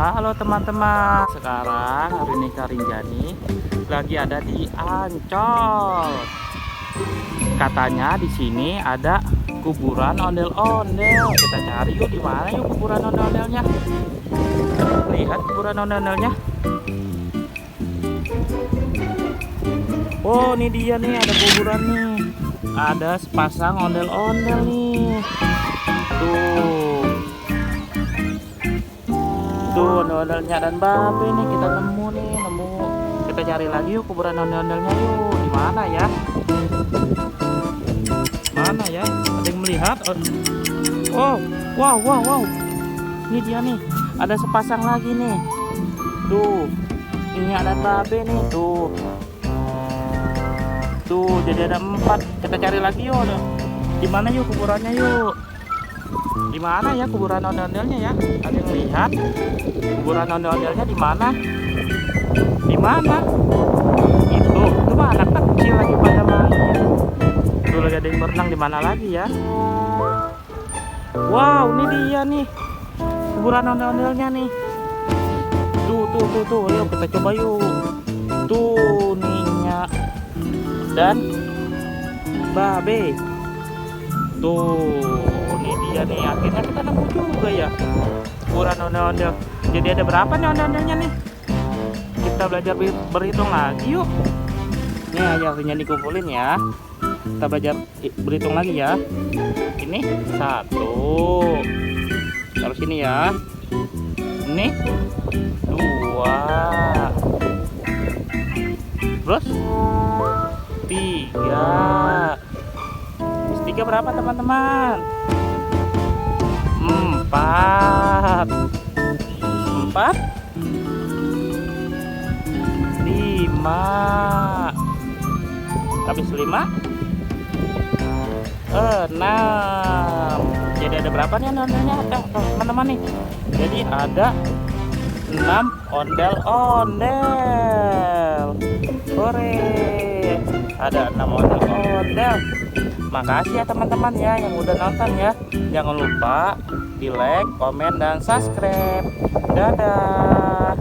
Halo teman-teman, sekarang hari ini Karinjani lagi ada di Ancol. Katanya di sini ada kuburan ondel-ondel. Kita cari yuk, di mana yuk kuburan ondel-ondelnya. Lihat kuburan ondel-ondelnya. Oh, ini dia nih, ada kuburan nih. Ada sepasang ondel-ondel nih. Tuh ondel-ondelnya dan babe nih kita nemu. Kita cari lagi yuk kuburan ondel-ondelnya yuk. Di mana ya? Mana ya? Ada yang melihat? Oh, wow. Ini dia nih. Ada sepasang lagi nih. Tuh. Ini ada babe nih tuh. Tuh, jadi ada 4. Kita cari lagi yuk. Di mana yuk kuburannya yuk? Di mana ya kuburan ondel-ondelnya ya? Ada yang lihat? Kuburan ondel-ondelnya di mana? Di mana? Itu mah anak kecil lagi pada main. Tuh lagi ada yang berenang, di mana lagi ya? Wow, ini dia nih. Kuburan ondel-ondelnya nih. Tuh. Yuk kita coba yuk. Tuh Nia dan babe. Tuh, ini dia nih. Akhirnya kita nemu juga ya kuburan ondel-ondel. Jadi ada berapa nih ondel-ondelnya nih? Kita belajar berhitung lagi yuk. Nih akhirnya dikumpulin ya. Kita belajar berhitung lagi ya. Ini 1. Terus ini ya. Ini 2. Terus 3. 3 berapa teman-teman? 4. 5. Habis 5 6. Jadi ada berapa nih ondel-ondelnya teman-teman nih? Jadi ada 6 ondel-ondel. Hore, ada 6 ondel-ondel. Makasih ya teman-teman ya yang udah nonton ya. Jangan lupa di like, komen, dan subscribe. Dadah.